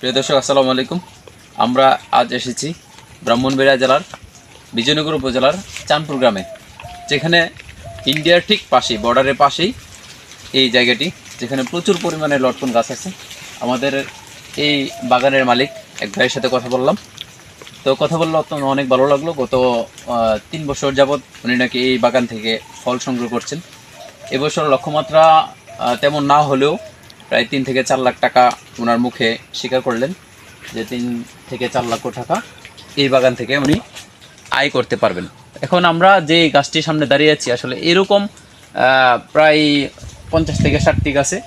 প্রিয় দর্শক, আসসালামু আলাইকুম। আমরা আজ এসেছি ব্রাহ্মণবাড়িয়া জেলার বিজয়নগর উপজেলার চাঁদপুর গ্রামে, যেখানে ইন্ডিয়ার ঠিক পাশেই, বর্ডারের পাশেই এই জায়গাটি, যেখানে প্রচুর পরিমাণে লটকন গাছ আছে। আমাদের এই বাগানের মালিক এক ভাইয়ের সাথে কথা বললাম, তো কথা বললে অনেক ভালো লাগলো। গত 3 বছর যাবৎ উনি নাকি এই বাগান থেকে ফল সংগ্রহ করছেন। এবছর লক্ষ্যমাত্রা তেমন না হলেও প্রায় 3 থেকে 4 লাখ টাকা ওনার মুখে স্বীকার করলেন যে 3 থেকে 4 লক্ষ টাকা এই বাগান থেকে উনি আয় করতে পারবেন। এখন আমরা যে গাছটির সামনে দাঁড়িয়ে আছি, আসলে এরকম প্রায় 50 থেকে 60টি গাছে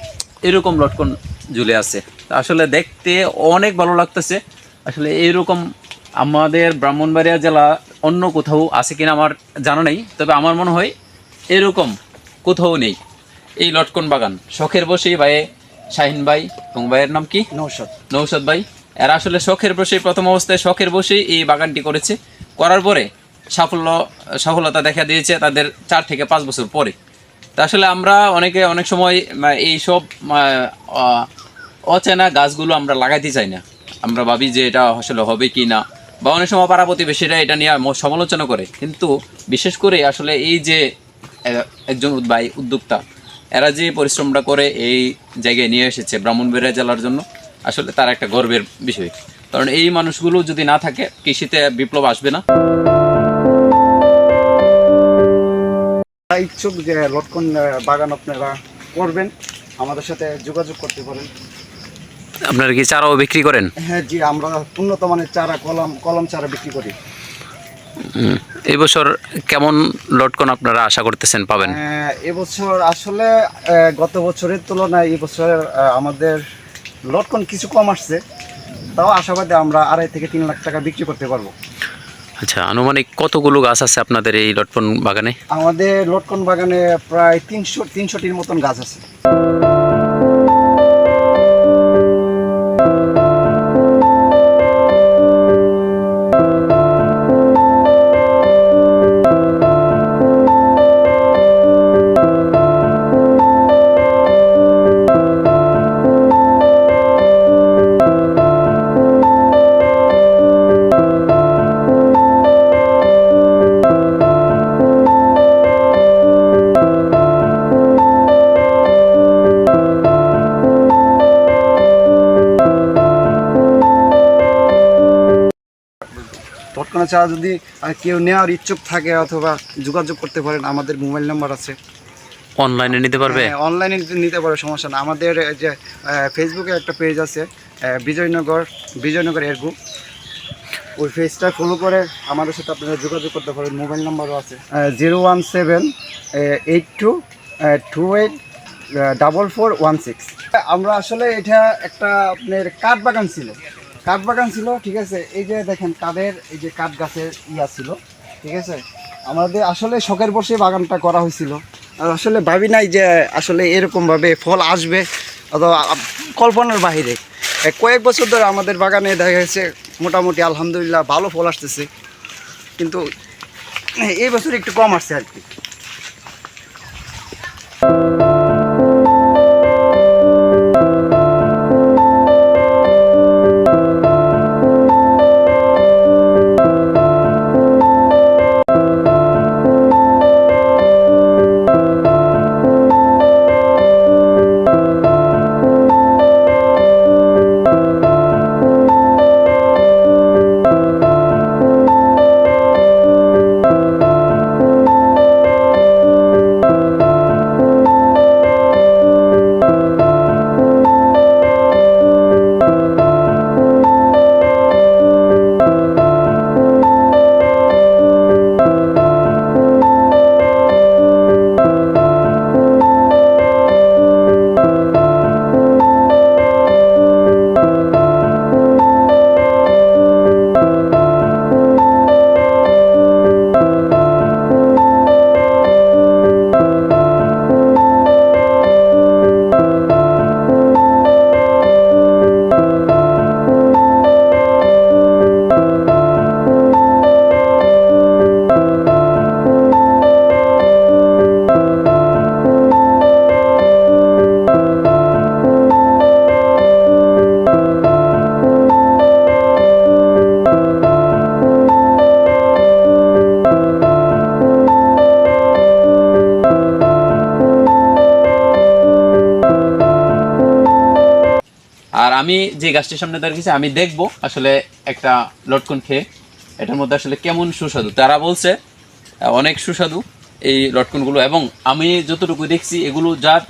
এরকম লটকন ঝুলে আছে। আসলে দেখতে অনেক ভালো লাগতেছে। আসলে এইরকম আমাদের ব্রাহ্মণবাড়িয়া জেলা অন্য কোথাও আছে কিনা আমার জানা নেই, তবে আমার মনে হয় এরকম কোথাও নেই এই লটকন বাগান। শখের বসেই ভাই, শাহিন ভাই এবং ভাইয়ের নাম কি, নৌশদ ভাই, এরা আসলে শখের বসেই, প্রথম অবস্থায় শখের বসেই এই বাগানটি করেছে। করার পরে সফলতা দেখা দিয়েছে তাদের 4 থেকে 5 বছর পরে। তা আসলে আমরা অনেক সময় এইসব অচেনা গাছগুলো আমরা লাগাইতে চাই না। আমরা ভাবি যে এটা আসলে হবে কি না, বা অনেক সময় পাড়া প্রতিবেশীরা এটা নিয়ে সমালোচনা করে। কিন্তু বিশেষ করে আসলে এই যে একজন উদ্যোক্তা, এরা যে পরিশ্রমটা করে এই জায়গায় নিয়ে এসেছে ব্রাহ্মণবাড়িয়া জেলার জন্য, আসলে তার একটা গর্বের বিষয়। কারণ এই মানুষগুলো যদি না থাকে, কৃষিতে বিপ্লব আসবে না। ইচ্ছুক যে লটকন বাগান আপনারা করবেন, আমাদের সাথে যোগাযোগ করতে পারেন। আপনারা কি চারাও বিক্রি করেন? হ্যাঁ জি, আমরা উন্নত মানের চারা, কলম চারা বিক্রি করি। এই বছর কেমন লটকন আপনারা আশা করতেছেন পাবেন? এবছর আসলে গত বছরের তুলনায় এই বছর আমাদের লটকন কিছু কম আসছে, তাও আশাবাদী আমরা 2.5 থেকে 3 লাখ টাকা বিক্রি করতে পারবো। আচ্ছা, আনুমানিক কতগুলো গাছ আছে আপনাদের এই লটকন বাগানে? আমাদের লটকন বাগানে প্রায় 300টির মতন গাছ আছে। লটকনের চারা যদি কেউ নেওয়ার ইচ্ছুক থাকে অথবা যোগাযোগ করতে পারেন, আমাদের মোবাইল নাম্বার আছে। অনলাইনে নিতে পারবে? অনলাইনে নিতে পারবে, সমস্যা না। আমাদের যে ফেসবুকে একটা পেজ আছে, বিজয়নগর এরগু, ওই পেজটা ফলো করে আমাদের সাথে আপনারা যোগাযোগ করতে পারেন। মোবাইল নাম্বারও আছে 01782284416। আমরা আসলে এটা একটা আপনার কাঠ বাগান ছিল, ঠিক আছে। এই যে দেখেন কাঠের, এই যে কাঠ গাছের ছিল, ঠিক আছে। আমাদের আসলে শখের বসে বাগানটা করা হয়েছিল, আর আসলে ভাবি নাই যে আসলে এরকমভাবে ফল আসবে, অথবা কল্পনার বাহিরে। কয়েক বছর ধরে আমাদের বাগানে দেখা গেছে মোটামুটি আলহামদুলিল্লাহ ভালো ফল আসতেছে, কিন্তু এই বছর একটু কম আসছে আর কি। আমি যে গাছটির সামনে দাঁড়িয়েছি আমি দেখবো আসলে একটা লটকন খেয়ে এটার মধ্যে আসলে কেমন সুস্বাদু। তারা বলছে অনেক সুস্বাদু এই লটকনগুলো, এবং আমি যতটুকু দেখছি এগুলো যার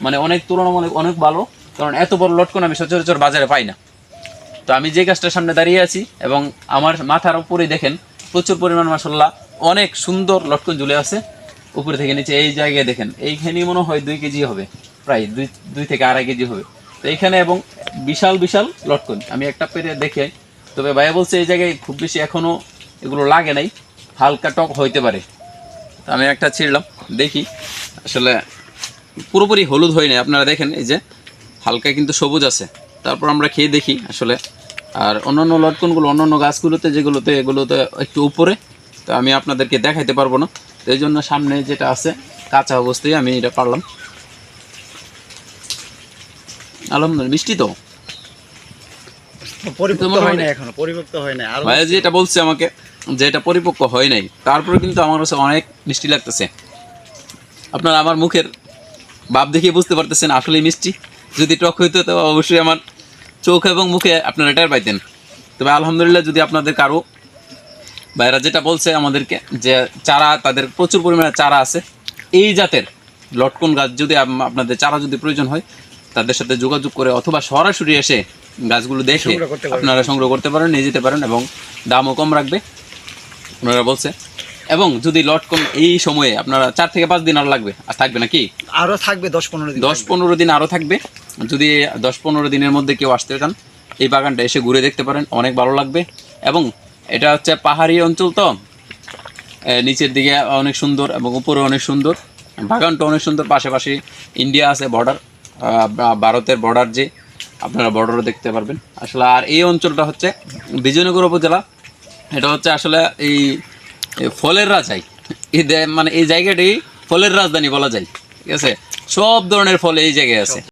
মানে অনেক তুলনামূলক অনেক ভালো, কারণ এত বড় লটকন আমি সচরাচর বাজারে পাই না। তো আমি যে গাছটার সামনে দাঁড়িয়ে আছি এবং আমার মাথার উপরে দেখেন প্রচুর পরিমাণ মাশাআল্লাহ অনেক সুন্দর লটকন ঝুলে আছে উপরে থেকে নিচে। এই জায়গায় দেখেন এইখানে মনে হয় 2 কেজি হবে, প্রায় 2 থেকে 2.5 কেজি হবে। তো এইখানে এবং বিশাল বিশাল লটকন আমি একটা পেরে দেখে, তবে ভাইয়া বলছে এই জায়গায় খুব বেশি এখনও এগুলো লাগে নাই, হালকা টক হইতে পারে। তো আমি একটা ছিঁড়লাম, দেখি আসলে পুরোপুরি হলুদ হয় নাই, আপনারা দেখেন এই যে হালকা কিন্তু সবুজ আছে। তারপর আমরা খেয়ে দেখি আসলে। আর অন্যান্য লটকনগুলো অন্যান্য গাছগুলোতে যেগুলোতে এগুলোতে একটু উপরে, তো আমি আপনাদেরকে দেখাইতে পারবো না, তো এই জন্য সামনে যেটা আছে কাঁচা অবস্থায় আমি এটা পারলাম। আলহামদুলিল্লাহ মিষ্টি তো পরিপক্ক হয় না, এখনো পরিপক্ক হয় না। আর ভাইয়া যেটা বলছে আমাকে যে এটা পরিপক্ক হয় নাই, তারপরে কিন্তু আমার কাছে অনেক মিষ্টি লাগতেছে। আপনারা আমার মুখের ভাব দেখে বুঝতে পারতেছেন আসলে মিষ্টি। যদি টক হইতো তো অবশ্যই আমার চোখ এবং মুখে আপনারা এটার পাইতেন। তবে আলহামদুলিল্লাহ, যদি আপনাদের কারো ভাইরা যেটা বলছে আমাদেরকে যে চারা, তাদের প্রচুর পরিমাণে চারা আছে এই জাতের লটকন গাছ, যদি আপনাদের চারা যদি প্রয়োজন হয় তাদের সাথে যোগাযোগ করে অথবা সরাসরি এসে গাছগুলো দেখে আপনারা সংগ্রহ করতে পারেন, নিয়ে যেতে পারেন, এবং দামও কম রাখবে ওনারা বলছে। এবং যদি লটকন এই সময়ে আপনারা 4 থেকে 5 দিন আর লাগবে, আর থাকবে নাকি আরো থাকবে 10-15 দিন, 10-15 দিন আরও থাকবে। যদি 10-15 দিনের মধ্যে কেউ আসতে চান এই বাগানটা এসে ঘুরে দেখতে পারেন, অনেক ভালো লাগবে। এবং এটা হচ্ছে পাহাড়ি অঞ্চল, তো নিচের দিকে অনেক সুন্দর এবং উপরে অনেক সুন্দর, বাগানটা অনেক সুন্দর। পাশাপাশি ইন্ডিয়া আছে বর্ডার, ভারতের বর্ডার, যে আপনারা বর্ডারও দেখতে পারবেন আসলে। আর এই অঞ্চলটা হচ্ছে বিজয়নগর উপজেলা, এটা হচ্ছে আসলে এই ফলের রাজাই, মানে এই জায়গাটি ফলের রাজধানী বলা যায়, ঠিক আছে। সব ধরনের ফল এই জায়গায় আছে।